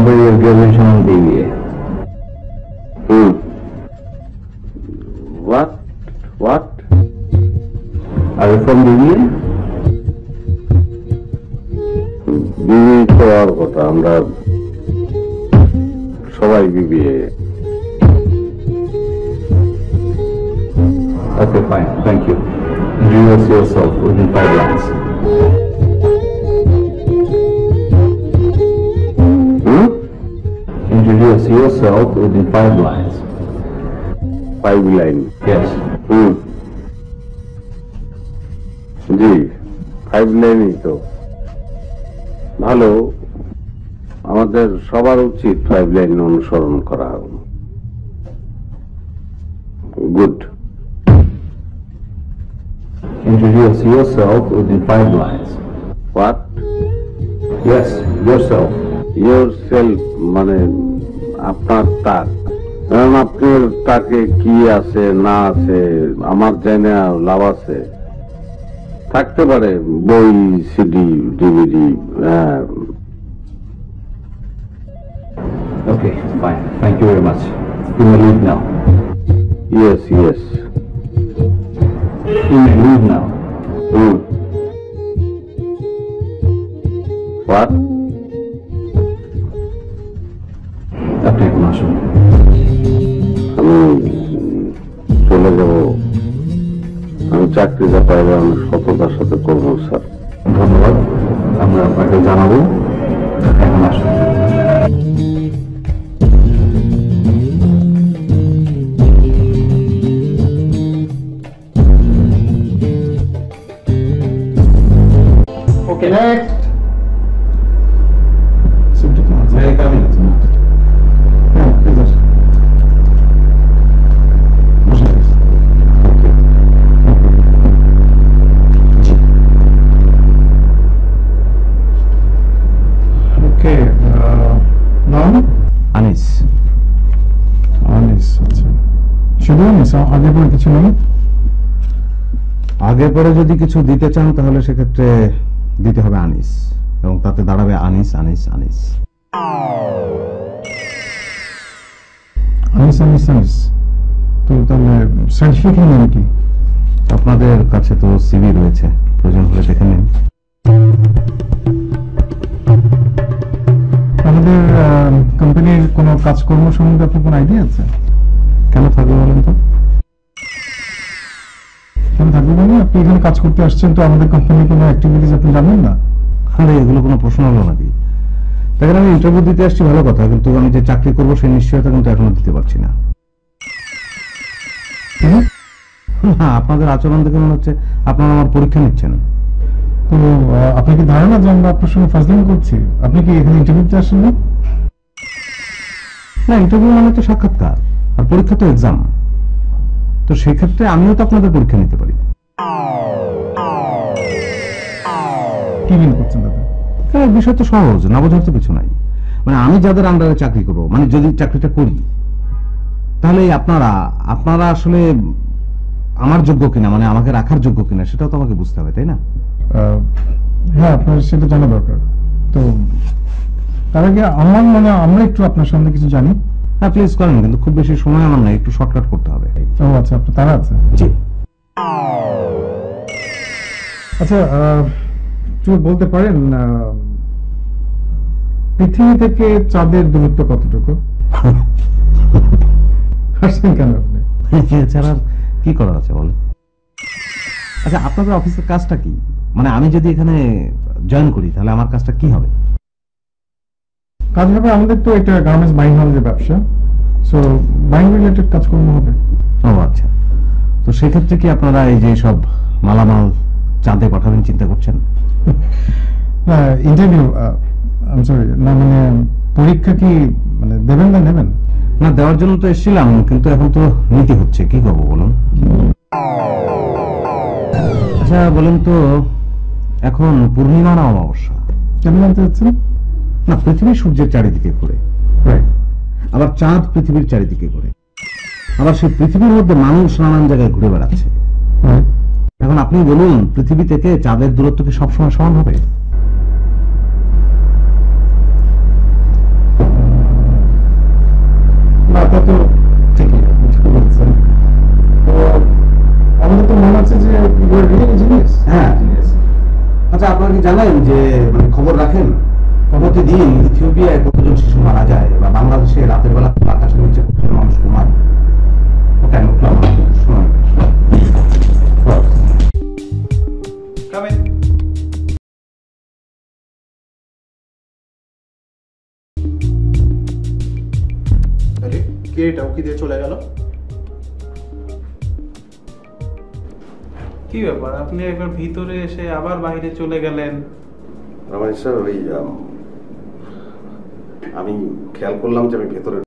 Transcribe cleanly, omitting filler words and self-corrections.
compare your graduation on BBA. What? Are you from BBA? বিবি তো আর কথা, আমরা সবাই BBA. Okay, fine. Thank you. Introduce yourself within 5 lines. Introduce yourself within 5 lines. 5 line? Yes. জি, 5 লাইনই তো ভালো। আমাদের সবার উচিত 5 লাইন অনুসরণ করা। Good. Introduce yourself within 5 lines. What? Yes, yourself. Yourself মানে আপনার তাক। কারণ আপনার তাকে কি আছে না আছে আমার জানা লাভ আছে? থাকতে পারে বই, CD, DVD. Okay, fine. Thank you very much. You may leave now. Yes. You may leave now. What? আপনি এখন আসুন। আমি চলে যাব। আমি চাকরিটা পাইলে আমি সততার সাথে করবো স্যার। ধন্যবাদ, আমরা আপনাকে জানাবো। এখন আসুন। Okay, next. May I come in? Yeah, please. Okay, নাম? আনিস। আনিস, আচ্ছা। শুধু আনিস, আগে পরে কিছু নেই? আগে পরে যদি কিছু দিতে চান তাহলে সেক্ষেত্রে দিতে হবে আনিস, এবং তাতে দাঁড়াবে আনিস আনিস আনিস। আনিস আনিস আনিস। তো তাহলে সার্টিফিকেট নেন কি? আপনাদের কাছে তো সিভি রয়েছে, প্রয়োজন হলে দেখে নিন। আমাদের কোম্পানির কোনো কাজকর্ম সম্বন্ধে আপনার কোনো আইডিয়া আছে? কেন থাকবে বলেন তো? কেন থাকবে মানে আপনি এখানে কাজ করতে আসছেন, তো আমাদের কোম্পানির কোনো অ্যাক্টিভিটিস আপনি জানেন না? আরে এগুলো কোনো প্রশ্ন হলো নাকি? দেখেন, আমি ইন্টারভিউ দিতে আসছি ভালো কথা, কিন্তু আমি যে চাকরি করবো সেই নিশ্চয়তা কিন্তু এখনো দিতে পারছি না। হ্যাঁ, আপনাদের আচরণ দেখে মনে হচ্ছে আপনারা আমার পরীক্ষা নিচ্ছেন। তো আপনার কি ধারণা যে আমরা আপনার সঙ্গে ফাজলামি করছি? আপনি কি এখানে ইন্টারভিউ দিতে আসেন না? না, ইন্টারভিউ মানে তো সাক্ষাৎকার, আর পরীক্ষা তো এক্সাম। তো সেই ক্ষেত্রে আমিও তো আপনাদের পরীক্ষা নিতে পারি। কি মিন করছেন দাদা? হ্যাঁ, বিষয় তো সহজ, না বোঝার তো কিছু নাই। মানে আমি যাদের আন্ডারে চাকরি করবো, মানে যদি চাকরিটা করি, তাহলে আপনারা আসলে আমার যোগ্য কিনা, মানে আমাকে রাখার যোগ্য কিনা, সেটাও তো আমাকে বুঝতে হবে, তাই না? হ্যাঁ, আপনার সেটা জানা দরকার। তো তার আগে আমরা একটু আপনার সম্বন্ধে কিছু জানি। হ্যাঁ, প্লিজ করেন, কিন্তু খুব বেশি সময় আমার নাই, একটু শর্টকাট করতে হবে। ও আচ্ছা, আপনার তারা আছে? জি। আচ্ছা, একটু বলতে পারেন পৃথিবী থেকে চাঁদের দূরত্ব কতটুকু? হাসছেন কেন আপনি? এছাড়া কি করার আছে বলেন? আচ্ছা, আপনাদের অফিসের কাজটা কি? মানে আমি যদি এখানে জয়েন করি তাহলে আমার কাজটা কি হবে? কাজ হবে আমাদের তো এটা গার্মেন্টস বাইং হাউসের ব্যবসা, সো বাইং রিলেটেড কাজকর্ম হবে। ও আচ্ছা, তো সেক্ষেত্রে কি আপনারা এই যে সব মালামাল চাঁদে পাঠাবেন চিন্তা করছেন? ইন্টারভিউ, সরি, না মানে পরীক্ষা কি মানে দেবেন না নেবেন? না, দেওয়ার জন্য তো এসেছিলাম, কিন্তু এখন তো নীতি হচ্ছে, কি করবো বলুন? আচ্ছা বলেন তো, এখন পূর্ণিমা না অমাবস্যা? কেন জানতে চাচ্ছেন? না, পৃথিবী সূর্যের চারিদিকে ঘুরে, আবার চাঁদ পৃথিবীর চারিদিকে ঘুরে, আবার সেই পৃথিবীর মধ্যে মানুষ নানান জায়গায় ঘুরে বেড়াচ্ছে। এখন আপনি বলুন, পৃথিবী থেকে চাঁদের দূরত্ব কি সবসময় সমান হবে? জানেন যে মানে খবর রাখেন প্রতিদিন ইথিওপিয়ায় কতজন শিশু মারা যায় বা বাংলাদেশে রাতের বেলা আকাশের নিচে কতজন মানুষ ঘুমায়? কেন শোনান। কে এটা উকি দিয়ে চলে গেল? কি ব্যাপার, আপনি একবার ভিতরে এসে আবার বাইরে চলে গেলেন? স্যার ওই আমি খেয়াল করলাম যে আমি ভেতরে